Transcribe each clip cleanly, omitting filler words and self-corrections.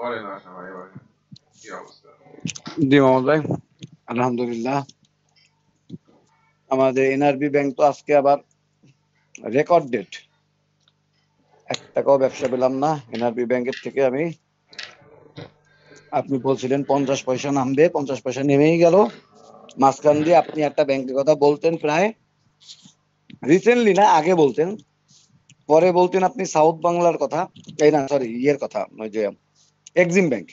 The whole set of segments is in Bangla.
বলেন আশা ভাই, বলেন কি অবস্থা? জি মোহাম্মদ ভাই, আলহামদুলিল্লাহ। আমাদের এনআরবি ব্যাংক তো আজকে আবার রেকর্ড ডেট, 1 টাকাও ব্যবসা পেলাম না এনআরবি ব্যাংকের থেকে। আপনি বলছিলেন 50 পয়সা নামবে, 50 পয়সা নেমেই গেল। মাঝখান দিয়ে আপনি একটা ব্যাংকের কথা বলতেন, প্রায় রিসেন্টলি না, আগে বলতেন, পরে বলতেন আপনি সাউথ বাংলার কথা, এই না সরি ইয়ের কথা, ওই যে এক্সিম ব্যাংক।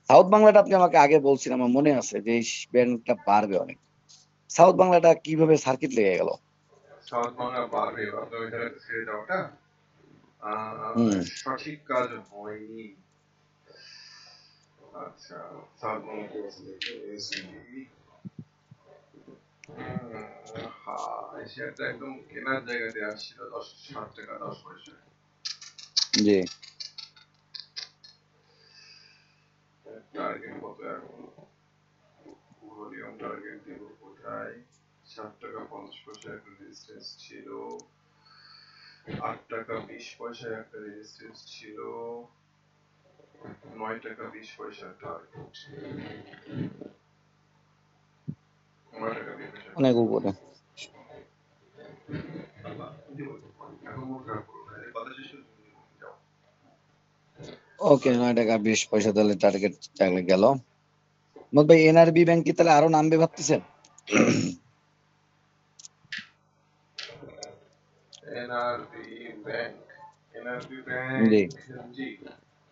সাউথ বাংলাটা আপনি আমাকে আগে বলছিলেন, আমার মনে আছে যে এই ব্যাংকটা পারবে অনেক। সাউথ বাংলাটা কিভাবে সার্কিট লেগে গেল? সাউথ বাংলা পারবে, আপনার ওই জায়গাটা ছেড়ে দেওয়াটা হুম সঠিক কাজ হয়নি। আচ্ছা, সাউথ বাংলা কি আছে দেখে এসবি। হ্যাঁ, শেয়ারটা একদম কেনার জায়গাতে আসছিল 7 টাকা 10 পয়সা। জি টার্গেট কত এখন? ভলিউম টার্গেট দিব কোথায়? 7 টাকা 50 পয়সা একটা রেজিস্ট্যান্স ছিল, 8 টাকা 20 পয়সা একটা রেজিস্ট্যান্স ছিল, 9 টাকা 20 পয়সা টার্গেট। 9 টাকা 20 পয়সা অনেক টার্গেট। উপরে। এখন মন খারাপ করো না, কথা শেষ করে যাও। ওকে, 9 টাকা 20 পয়সা তাহলে টার্গেট গেল। মোহাম্মদ ভাই, এনআরবি ব্যাংক কি তাহলে আরো নামবে ভাবতেছেন? এনআরবি ব্যাংক, এনআরবি জি ব্যাংক, জি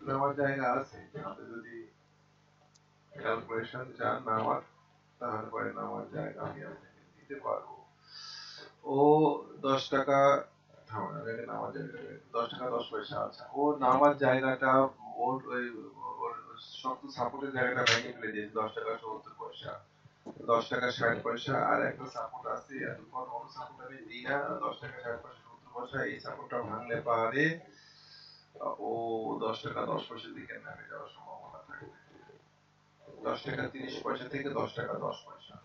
নেওয়ার জায়গা আছে। আপনি যদি ক্যালকুলেশন চান নেওয়ার, তাহলে পরে নেওয়ার জায়গা আমি আপনাকে দিতে পারবো। ও 10 টাকা, থামান আগে নেওয়ার জায়গা 10 টাকা 10 পয়সা। আচ্ছা, ও নেওয়ার জায়গাটা, ওর ওই ওর শক্ত সাপোর্টের জায়গাটা ভেঙে ফেলে দিয়েছে 10 টাকা 70 পয়সা, 10 টাকা 60 পয়সা। আর একটা সাপোর্ট আছে, এতক্ষণ অন্য সাপোর্ট আমি দিই না, 10 টাকা 60 পয়সা 70 পয়সা। এই সাপোর্টটা ভাঙলে পারে ও 10 টাকা 10 পয়সার দিকে নামে যাওয়ার সম্ভাবনা থাকে। 10 টাকা 30 পয়সা থেকে 10 টাকা 10 পয়সা।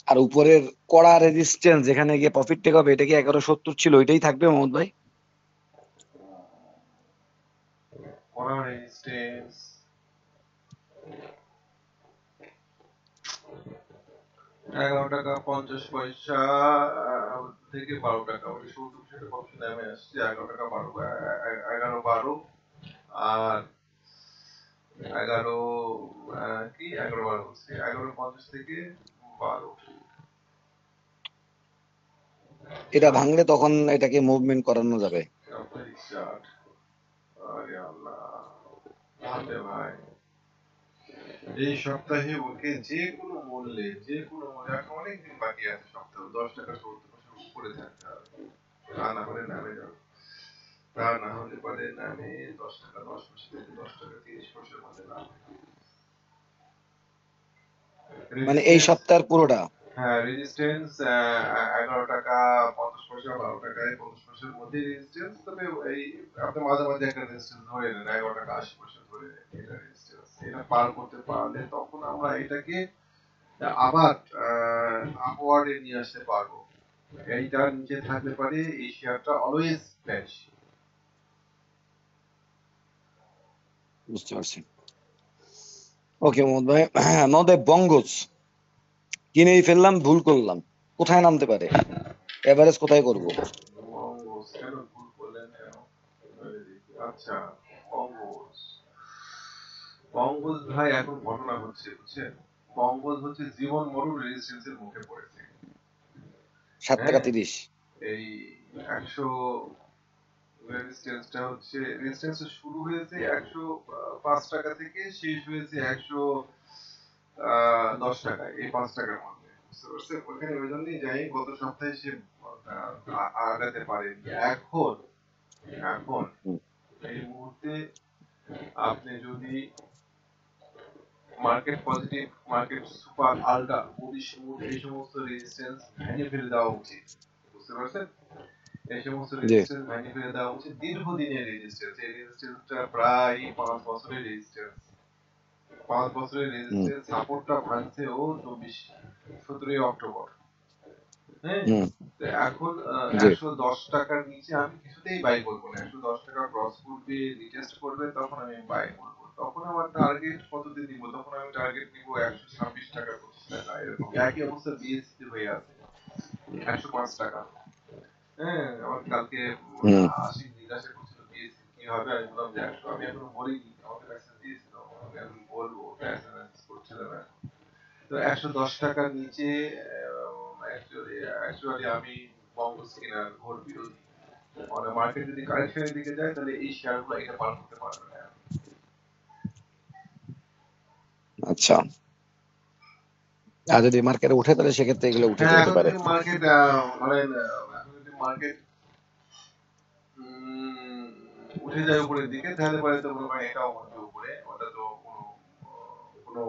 আর উপরের কড়া রেজিস্ট্যান্স যেখানে গিয়ে প্রফিট টেক হবে, এটা কি 1170 ছিল, ওইটাই থাকবে মোহাম্মদ ভাই? কড়া রেজিস্ট্যান্স 11 টাকা 50 পয়সা থেকে 12 টাকা, ওই 70 সেটা কত নামে আসছে 11 টাকা 12, 11 12 আর 11 কি 11 12 হচ্ছে 11.50 থেকে 12। এটা ভাঙলে তখন এটাকে মুভমেন্ট করানো যাবে। সাপ্তাহিক চার্ট, আরে আল্লাহ, ভাবতে ভাই এই সপ্তাহে ওকে যে কোনো মূল্যে, যে কোনো মূল্যে, এখন অনেক দিন বাকি আছে সপ্তাহ, 10 টাকা 70 পয়সা উপরে থাকতে হবে, তা না হলে নামে যাবে। তা না হলে পরে নামে 10 টাকা 10 পয়সা থেকে 10 টাকা 30 পয়সার মধ্যে নামে। মানে এই রেজিস্ট্যান্স, সপ্তাহের পুরোটা? হ্যাঁ রেজিস্ট্যান্স 11 টাকা 50 পয়সা 12 টাকায় 50 পয়সার মধ্যে রেজিস্ট্যান্স। তবে এই আপনি মাঝে মাঝে একটা রেজিস্ট্যান্স ধরে নেন, 11 টাকা 80 পয়সা ধরে নেন, এটা রেজিস্ট্যান্স। এটা পার করতে পারলে তখন আমরা এটাকে আবার আপওয়ার্ডে নিয়ে আসতে পারবো। এইটার নিচে থাকলে পারে এই শেয়ারটা অলওয়েজ ব্যাচ। বুঝতে পারছি। ওকে মোহাম্মদ ভাই, মোহাম্মদ ভাই বঙ্গজ কিনেই ফেললাম, ভুল করলাম, কোথায় নামতে পারে? এভারেজ কোথায় করব? বঙ্গোস কেন ভুল করলেন কেন? আচ্ছা, বঙ্গোস, বঙ্গোস ভাই এখন ঘটনা হচ্ছে বুঝছেন, বঙ্গোস হচ্ছে জীবন মরণ রেজিস্ট্যান্সের মুখে পড়েছে। 7 টাকা হ্যাঁ, 30। এই 100 রেজিস্ট্যান্সটা হচ্ছে, রেজিস্ট্যান্সটা শুরু হয়েছে 105 টাকা থেকে, শেষ হয়েছে 110 টাকায়, এই 5 টাকার মধ্যে, বুঝতে পারছেন? ওখানে ওই জন্যই যাই গত সপ্তাহে সে আগাতে পারেনি। এখন, এখন এই মুহূর্তে আপনি যদি market positive, market super, ultra, moody smooth, এই সমস্ত রেজিস্ট্যান্স ভেঙে ফেলে দেওয়া উচিত, বুঝতে পারছেন? এই সমস্ত জি রেজিস্ট্যান্স ভেঙে ফেলে দেওয়া উচিত। দীর্ঘদিনের রেজিস্ট্যান্স, এই রেজিস্ট্যান্সটা প্রায় 5 বছরের রেজিস্ট্যান্স, 5 বছরের হুম রেজিস্ট্যান্স। সাপোর্টটা ভাঙছে ও 17 অক্টোবর, হ্যাঁ, হুম, তো এখন জি। 110 টাকার নিচে আমি কিছুতেই বাই করবো না। 110 টাকা ক্রস করবে, রিটেস্ট করবে, তখন আমি বাই করবো। তখন আমার টার্গেট কততে দিব? তখন আমি টার্গেট নিব 126 টাকা, 25 টাকা, এরকম। একই অবস্থা বিএসসি হয়ে আছে 105 টাকা। হ্যাঁ, আমার কালকে হুম, আশিক জিজ্ঞাসা করছিল বিএসসি কি হবে, আমি বললাম যে 100। আমি এখনো বলিনি, আমাকে মেসেজ দিয়েছিল, আমি এখন বলবো, মেসেজ করছিলাম এখন। তো 110 টাকার নিচে অ্যাকচুয়ালি আমি বঙ্গস কেনার ঘোর বিরোধী। মানে মার্কেট যদি কারেকশনের দিকে যায়, তাহলে এই শেয়ারগুলো এটা পার করতে পারবে না। আচ্ছা। আর যদি মার্কেটে উঠে তাহলে সেক্ষেত্রে এগুলো উঠে হ্যাঁ, যেতে এখন পারে। যদি মার্কেট মানে এখন যদি মার্কেট উঠে যায় উপরের দিকে, তাহলে পরে তো মনে হয় এটাও উঠবে উপরে। ওটা তো কোনো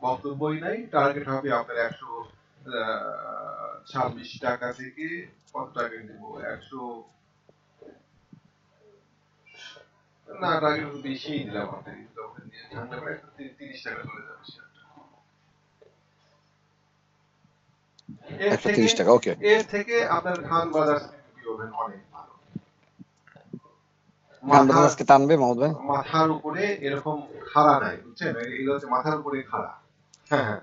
বক্তব্যই নাই। টার্গেট হবে আপনার 126 টাকা থেকে কত টাকা দিব, 100 না, টার্গেট বেশিই দিলাম আপনাকে, তখন ঝামেলা করে 130 টাকা চলে যাবে শেয়ারটা। এর থেকে 130 টাকা, ওকে। এর থেকে আপনার খান বাজার হবেন অনেক ভালো। খান মাথা বাজার আজকে টানবে মাহমুদ ভাই? মাথার উপরে এরকম খাড়া নাই, বুঝছেন? এগুলো হচ্ছে মাথার উপরে খাড়া। হ্যাঁ, হ্যাঁ,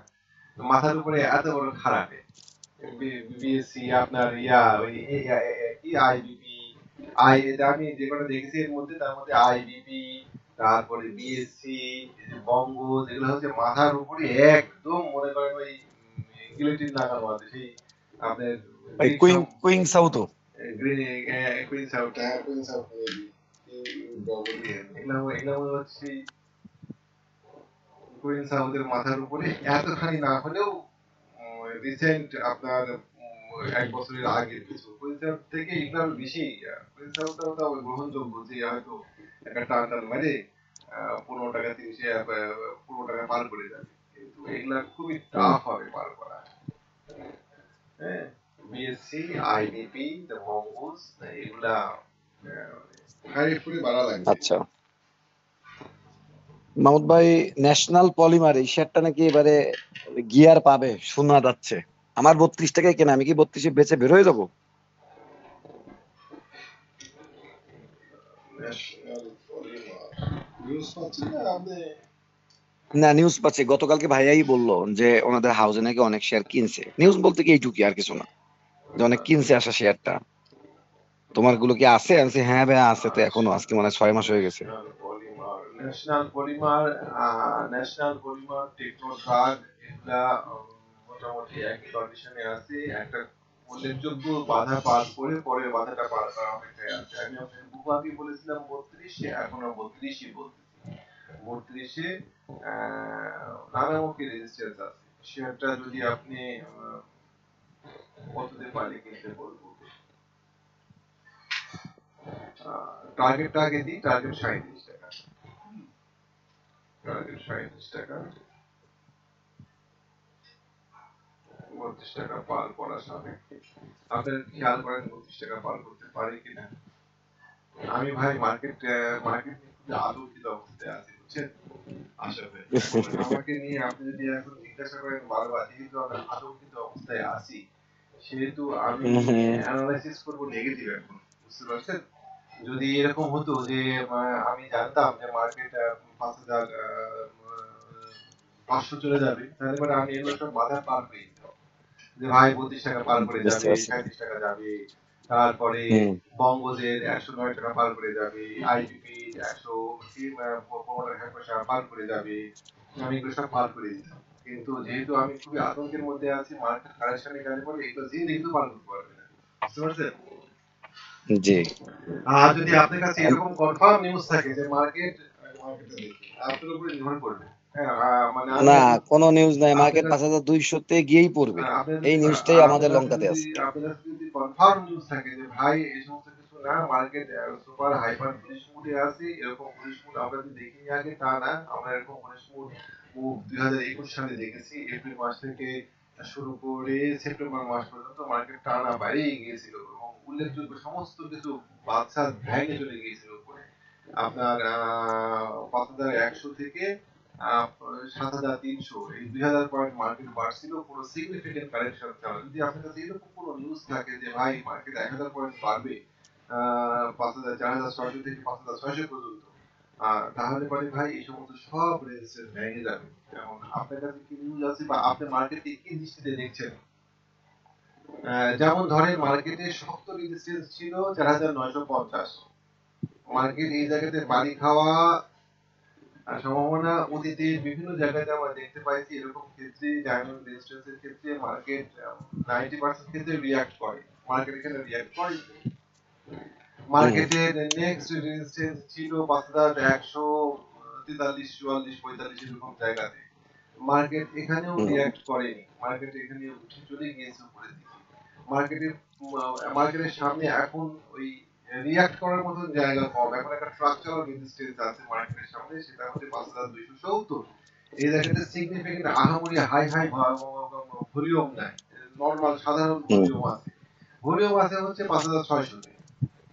মাথার উপরে এত বড় খাড়া নেই। বিএসসি আপনার ওই কি আইবিপি, আমি যে কটা দেখেছি এর মধ্যে, তার মধ্যে আইবিপি, তারপরে বিএসসি, বঙ্গ, যেগুলো হচ্ছে মাথার উপরে একদম মনে করেন ওই গিলেটিন লাগানো আছে, সেই আপনার ওই গ্রিক কুইং কুইং সাউথও। কুইন সাউথ, কুইন সাউথ এগুলো মনে হচ্ছে কুইন সাউথের মাথার উপরে। এতখানি না হলেও রিসেন্ট আপনার 1 বছরের আগের কিছু কুইন সাউথ থেকে এগুলো বেশি। কুইন সাউথটা গ্রহণযোগ্য, যে হয়তো একটা টান টান মারে 15 টাকা 15 টাকা পার করে যাবে, কিন্তু এগুলা খুবই হুম, টাফ হবে পার করা। হ্যাঁ, বিএসসি, আইবিপি, মঙ্গলস, এগুলা হাইট করে বাড়া লাগবে। আচ্ছা। মাহমুদ ভাই, ন্যাশনাল পলিমার এই শেয়ারটা নাকি এবারে গিয়ার পাবে শোনা যাচ্ছে। আমার 32 টাকায় কেনা, আমি কি 32-এ বেচে বের হয়ে যাবো? ন্যাশনাল পলিমার নিউজ পাচ্ছি না আপনি? না, নিউজ পাচ্ছি, গতকালকে ভাইয়াই বললো যে ওনাদের হাউসে নাকি অনেক শেয়ার কিনছে। নিউজ বলতে কি এইটুকুই, আর কিছু না। যে অনেক কিনছে আসা শেয়ারটা। তোমার গুলো কি আছে? আমি বলছি, হ্যাঁ ভাইয়া আছে তো, এখনো আজকে মানে 6 মাস হয়ে গেছে। ন্যাশনাল পলিমার, টেকনোট্রাক, এগুলা মোটামুটি একই কন্ডিশনে আছে। একটা উল্লেখযোগ্য বাধা পার করে পরের বাধাটা পার করার অপেক্ষায় আছে। আমি আপনাকে বহু আগে বলেছিলাম 32, এখনো 32ই বলতেছি। 32-এ নানামুখী রেজিস্ট্যান্স আছে। শেয়ারটা যদি আপনি কততে পারলে কিনতে বলবো, টার্গেটটা আগে দিই। টার্গেট 37 টাকা। টার্গেট 37 টাকা, 32 টাকা পার করা সাপেক্ষে আপনার খেয়াল করেন 32 টাকা পার করতে পারে কিনা। আমি ভাই মার্কেট নিয়ে খুবই আতঙ্কিত অবস্থায় আছি, বুঝছেন? আসলে আমাকে নিয়ে আপনি যদি এখন জিজ্ঞাসা করেন বারবার, যেহেতু আমি আতঙ্কিত অবস্থায় আছি, সেহেতু আমি হম, হম। অ্যানালাইসিস করবো নেগেটিভ এখন, বুঝতে পারছেন? যদি এরকম হতো যে আমি জানতাম যে মার্কেট 5,500 চলে যাবে, তাহলে পরে আমি এগুলো সব বাধা পার পেয়ে যেতাম। যে ভাই 32 টাকা পার করে বুঝতে যাবে, পারছি। 37 টাকা যাবে, তারপরে হম। বঙ্গজের 109 টাকা পার করে যাবে, আইপিপি 15 টাকা পার করে যাবে, আমি এগুলো সব পার করে দিতাম। কিন্তু যেহেতু আমি খুবই আতঙ্কের মধ্যে আছি, মার্কেট কারেকশনে গেলে পরে এগুলো যে কিন্তু পার করতে পারবে না, বুঝতে পারছেন? জি। আর যদি আপনার কাছে এরকম কনফার্ম নিউজ থাকে যে মার্কেটে দেখি আপনার উপরে নির্ভর করবে। হ্যাঁ, মানে আমি না, এখন কোনো নিউজ নাই, আপনার মার্কেট কাছে 5,200-তে গিয়েই পড়বে। আপনার এই যদি নিউজটাই আমাদের লং টাতে আছে। আপনার কাছে যদি কনফার্ম নিউজ থাকে যে ভাই এই সমস্ত কিছু না, মার্কেট সুপার হাইপার বুলিশ মুডে আছে, এরকম বুলিশ মুড আমরা যদি দেখিনি আগে তা না, আমরা এরকম বুলিশ মুড 2021 সালে দেখেছি। এপ্রিল মাস থেকে শুরু করে সেপ্টেম্বর মাস পর্যন্ত মার্কেট টানা বাইরেই গিয়েছিল, এবং উল্লেখযোগ্য সমস্ত কিছু বাদশা ভেঙে চলে গিয়েছিল উপরে। আপনার 5,100 থেকে 7300, এই 2000 পয়েন্ট মার্কেট বাড়ছিল, কোনো সিগনিফিকেন্ট কারেকশন ছাড়া। যদি আপনার কাছে এরকম কোনো নিউজ থাকে যে ভাই মার্কেট 1000 পয়েন্ট বাড়বে 4600 থেকে 5600 পর্যন্ত, তাহলে পরে ভাই এই সমস্ত সব রেজিস্ট্যান্স ভেঙে যাবে। যেমন আপনার কাছে কি নিউজ আছে বা আপনি মার্কেটে কি দৃষ্টিতে দেখছেন? যেমন ধরেন মার্কেটে শক্ত রেজিস্ট্যান্স ছিল 4950, মার্কেট এই জায়গাতে বাড়ি খাওয়া সম্ভাবনা অতীতে বিভিন্ন জায়গাতে আমরা দেখতে পাইছি। এরকম ক্ষেত্রে ডায়মন্ড রেজিস্ট্যান্সের ক্ষেত্রে মার্কেট 90% ক্ষেত্রে রিঅ্যাক্ট করে। মার্কেট এখানে রিঅ্যাক্ট করে। মার্কেটের নেক্সট রেজিস্ট্যান্স ছিল 5143, 44, 45 এরকম জায়গাতে। মার্কেট এখানেও রিঅ্যাক্ট করেনি, মার্কেট এখানে উঠে চলে গিয়েছে উপরের দিকে। মার্কেটের মার্কেটের সামনে এখন ওই রিঅ্যাক্ট করার মতন জায়গা কম। এখন একটা স্ট্রাকচারাল রেজিস্ট্যান্স আছে মার্কেটের সামনে, সেটা হচ্ছে 5270। এই জায়গাতে সিগনিফিকেন্ট আহামরি হাই হাই ভলিউম নাই, নরমাল সাধারণ ভলিউম আছে। ভলিউম আছে হচ্ছে 5600 তে।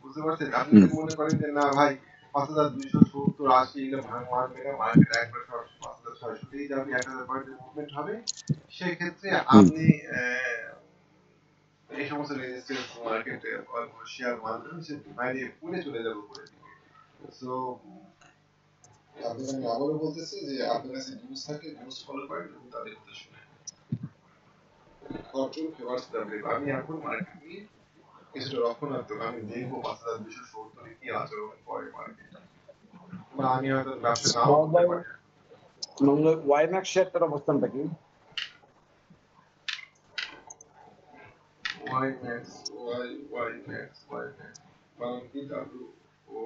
বুঝতে পারছেন? আপনি যদি মনে করেন যে না ভাই 5270 80 এগুলো মারবে না, মার্কেট একবার 5600 তেই যাবে, 1000 পয়েন্টের মুভমেন্ট হবে, সেক্ষেত্রে আপনি এই সমস্ত রেজিস্ট্যান্স মার্কেটে শেয়ার মার্কেট সে বাইরে পুড়ে চলে যাবে উপরের দিকে। সো আপনাকে আমি আবারও বলতেছি যে আপনার কাছে নিউজ থাকে, নিউজ ফলো করেন এবং তাদের কথা শুনেন। Fortune favours the brave. আমি এখন মার্কেট নিয়ে কিছুটা রক্ষণাত্মক। আমি দেখবো 5270 কি আচরণ করে মার্কেট, বা আমি হয়তো ব্যবসা নাও করতে পারি। ওয়াইম্যাক্স শেয়ারটার অবস্থানটা কি? ওয়াইম্যাক্স বানান কি? ডাব্লিউ ও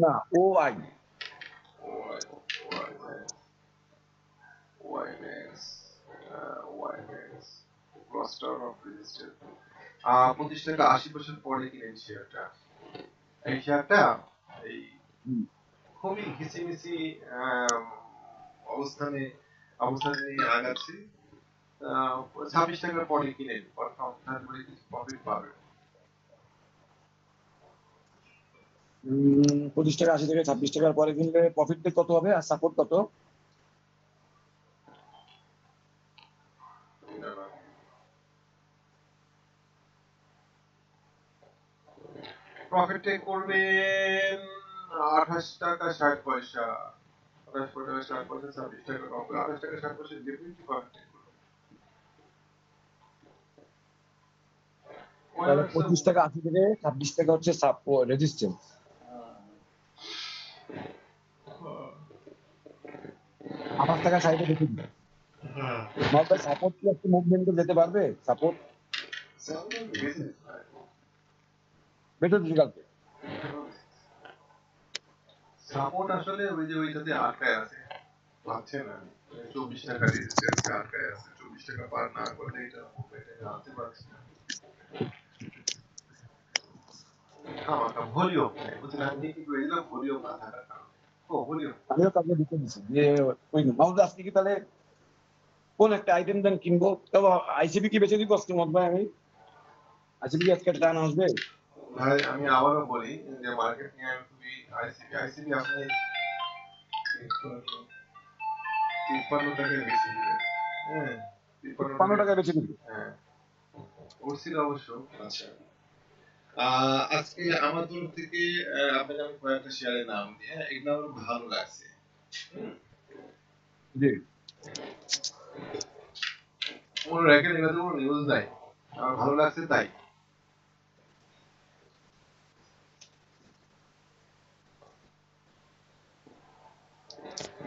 না, ওআই Y WiMAX WiMAX cluster of resistance 25 টাকা 80 পয়সা পরে কিনেন শেয়ারটা। এই শেয়ারটা এই খুবই ঘিসিমিসি অবস্থানে অবস্থান নিয়ে আগাচ্ছি। 26 টাকার পরে কিনেন, অর্থাৎ তারপরে কিছু প্রফিট পাবেন। 25 টাকা 80 থেকে 26 টাকার পরে কিনলে প্রফিট কত হবে আর সাপোর্ট কত? প্রফিট টেক করবেন 28 টাকা 60 পয়সা, 28 টাকা 60 পয়সা, 26 টাকা কম, 28 টাকা 60 পয়সা ডেফিনেটলি প্রফিট টেক করবেন। তাহলে 25 টাকা 80 থেকে 26 টাকা হচ্ছে রেজিস্ট্যান্স। 28 টাকা 60 দেখি। নর্মাল সাপোর্ট কি একটু মুভমেন্টে যেতে পারবে? Support better result. সাপোর্ট আসলে ওই যে ওইটাতে আটকায় আছে, পাচ্ছে না। 24 টাকা রেজিস্ট্যান্সে আটকায় আছে, 24 টাকা পার না করলে এটা মুভমেন্টে আনতে পারছে না। খামাখা ভলিউম নাই, বুঝলেন? আমি দেখি করে দিলাম ভলিউম না থাকার কারণে। ও ভলিউম আমিও কাউকে দিতে দিচ্ছি যে ওই মাউন্ট আজকে কি তাহলে কোন একটা আইটেম দেন কিনবো? তবে আইসিবি কি বেঁচে দিব আজকে মত ভাই? আমি আইসিবি আজকে টান আসবে ভাই। আমি আবারও বলি যে মার্কেট নিয়ে আমি খুবই আইসিবি আপনি 53 টাকায় বেশি দিবেন। হ্যাঁ, 53 15 টাকায়। টাকা বেঁচে দিব। হ্যাঁ, উঠছিল অবশ্য। আচ্ছা, আজকে আমার তরফ থেকে আপনাকে আমি কয়েকটা শেয়ারের নাম দিই। হ্যাঁ, এগুলো আমার ভালো লাগছে। জি, মনে রাখেন এগুলোতে কোনো নিউজ নাই, আমার ভালো লাগছে তাই।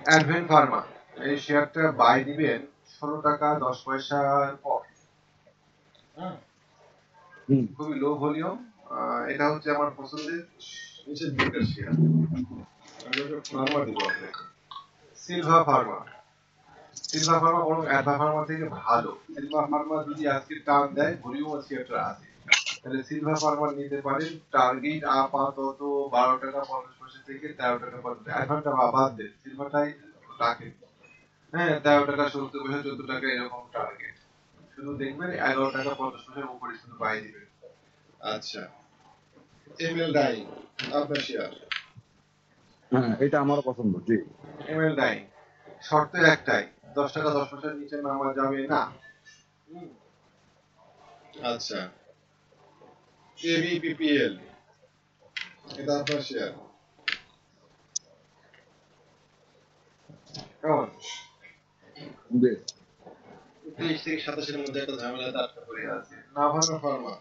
অ্যাডভেন্ট ফার্মা, এই শেয়ারটা বাই দিবেন 16 টাকা 10 পয়সার পর। খুবই লো ভলিউম। এটা হচ্ছে আমার পছন্দের নিচের দিকের শেয়ার। আমি একটা ফার্মা দিব আপনাকে, সিলভা ফার্মা। সিলভা ফার্মা বরং অ্যাডভা ফার্মা থেকে ভালো। সিলভা ফার্মা যদি আজকে টান দেয়, ভলিউম শেয়ারটা আছে, তাহলে সিলভা ফার্মা নিতে পারেন। টার্গেট আপাতত 12 টাকা 50 পয়সা থেকে 13 টাকা পর্যন্ত। অ্যাডভান্সটা বাদ দেন, সিলভাটাই রাখেন। হ্যাঁ, 13 টাকা 70 পয়সা 14 টাকা এরকম টার্গেট। শুধু দেখবেন 11 টাকা 50 পয়সার উপরে শুধু বাই দিবেন। আচ্ছা, এমএল ডাইং আপনার শেয়ার। হ্যাঁ এটা আমারও পছন্দ। জি, এমএল ডাইং শর্ত একটাই, 10 টাকা 10 পয়সার নিচে নামা যাবে না। হুম, আচ্ছা, ABPPL এটা আপনার শেয়ার কেমন? 23 থেকে 27 এর মধ্যে একটা ঝামেলাতে আটকা পড়ে আছে। নাভানা ফার্মা,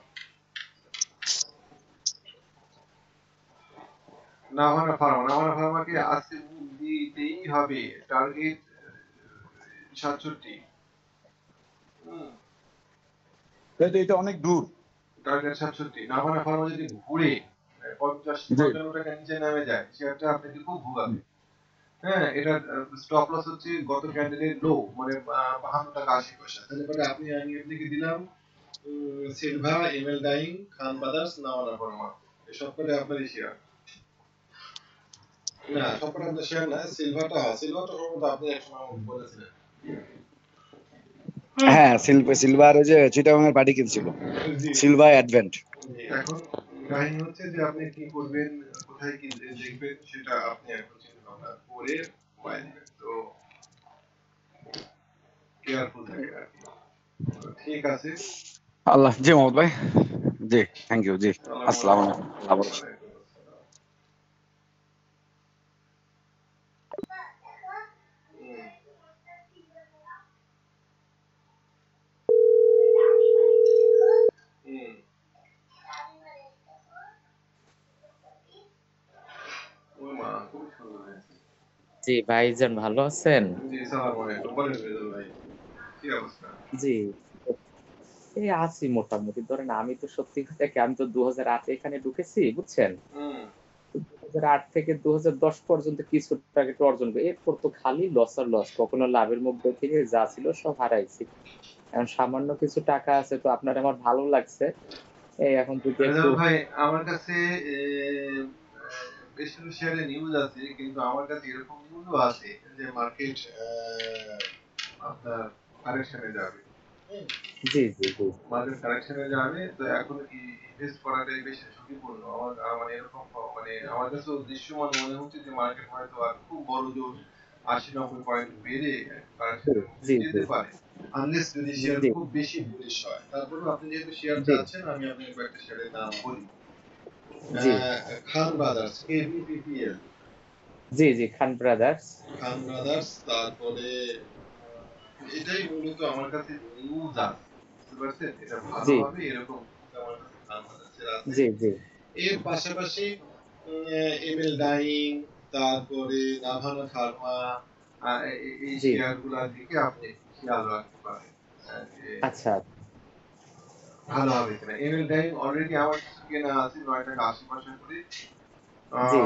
নাভানা ফার্মাকে আজকে দিতেই হবে, টার্গেট 67। এটা অনেক দূর। টার্গেট 67। নাভানা ফার্মা যদি ঘুরে 50-55 টাকা নিচে নেমে যায়, শেয়ারটা আপনাকে খুব ভোগাবে। হ্যাঁ, এটা স্টপ লস হচ্ছে গত ক্যান্ডেলের লো, মানে 52 টাকা 80 পয়সা। তাহলে পরে আমি আপনাকে দিলাম সিলভা, এমএল ডাইং, খান ব্রাদার্স, নাভানা ফার্মা, এই সবকটা আপনারই শেয়ার। না, সবকটা আপনার শেয়ার না, সিলভাটা সম্ভবত আপনি একসময় আমাকে বলেছিলেন। হ্যাঁ, সিলভার ওই যে চিটাগাং এর পার্টি কিনছিল, জি সিলভার অ্যাডভেন্ট। এখন কাহিনী হচ্ছে যে আপনি কি করবেন, কোথায় কি দেখবেন, সেটা আপনি এখন চিন্তা ভাবনা করে উপায় নেবেন। তো কেয়ারফুল থাকেন আর কি। তো ঠিক আছে, আল্লাহ, জি মোহাম্মদ ভাই, জি থ্যাংক ইউ, জি আসসালামু আলাইকুম। আবার ওয়ালাইকুম আসসালাম। হুম, হুম। ওই মা, খুবই সুন্দর হয়েছে। জি ভাইজান, ভালো আছেন? জি, সালাম আলাইকুম। বলেন রেজাল ভাই, কি অবস্থা? জি, এই আছি মোটামুটি। ধরেন আমি তো সত্যি কথা কি, আমি তো 2008 এখানে ঢুকেছি, বুঝছেন? হুম, 2008 থেকে 2010 পর্যন্ত কিছু টাকা অর্জন করি, এরপর তো খালি লস আর লস, কখনো লাভের মধ্যে থেকে যা ছিল সব হারাইছি। এখন সামান্য কিছু টাকা আছে, তো আপনার আমার ভালো লাগছে। এই এখন যদি একটু রেজাল ভাই, আমার কাছে বেশ কিছু শেয়ারে নিউজ আছে, কিন্তু আমার কাছে এরকম নিউজও আছে যে মার্কেট আপনার কারেকশনে যাবে। জি জি জি মার্কেট কারেকশনে যাবে, তো এখন ইনভেস্ট করাটাই বেশি ঝুঁকিপূর্ণ। মানে এরকম মানে আমার কাছে দৃশ্যমান মনে হচ্ছে যে মার্কেট হয়তো আর খুব বড় জোর 80-90 পয়েন্ট বেড়ে কারেকশনের মধ্যে জি জি যেতে পারে, আনলেস যদি শেয়ার জি খুব বেশি বুলিশ হয়। তারপরেও আপনি যেহেতু শেয়ার জি চাচ্ছেন, আমি আপনাকে কয়েকটা শেয়ারের নাম বলি। জি খান ব্রাদার্স, KBPPL, জি জি খান ব্রাদার্স। খান ব্রাদার্স, তারপরে এটাই মূলত আমার কাছে নিউজ আছে, বুঝতে পারছেন? এটা ভালো জি হবে এরকম নিউজ আমার কাছে খান ব্রাদার্সের আছে। জি জি এর পাশাপাশি এমএল ডাইং, তারপরে নাভানা ফার্মা, এই জি শেয়ার গুলার দিকে আপনি খেয়াল রাখতে পারেন, যে আচ্ছা ভালো হবে কিনা। এমএল ডাইং অলরেডি আমার কিছু কেনা আছে 9 টাকা 80 পয়সা করে। জি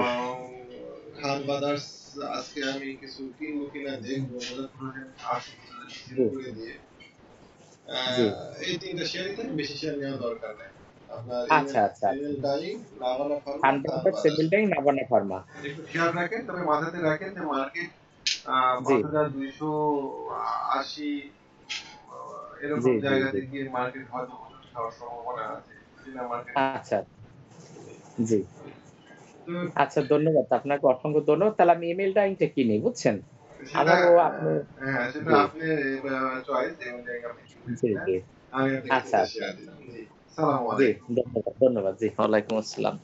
খান ব্রাদার্স আজকে আমি কিছু কিনবো কিনা দেখবো, আসি কিছু সেল জি করে দিয়ে। জি এই তিনটা শেয়ারই থাকে, বেশি শেয়ার নেওয়ার দরকার নাই আপনার। আচ্ছা আচ্ছা এমএল ডাইং, নাভানা ফার্মা, খান খান ব্রাদার্স, ব্রাদার্স, সেভিলটাই নাবানা ফার্মা। একটু খেয়াল রাখেন, তবে মাথাতে রাখেন যে মার্কেট জি 5280 জি এরকম জি জি জায়গাতে গিয়ে মার্কেট হয়তো হোঁচট খাওয়ার সম্ভাবনা আছে, যদি না মার্কেট। আচ্ছা জি তো আচ্ছা, ধন্যবাদ আপনাকে, অসংখ্য ধন্যবাদ। তাহলে আমি ইমেলটা আইনটা কিনি, বুঝছেন? সেটা আমারও আপনি হ্যাঁ, সেটা জি আপনার চয়েস, এমন জায়গা আপনি কিনবেন জি কিনা। জি আমি আপনাকে আচ্ছা তিনটা আচ্ছা শেয়ার দিলাম। জি, সালামু জি আলাইকুম। ধন্যবাদ ধন্যবাদ, জি ওয়ালাইকুম আসসালাম।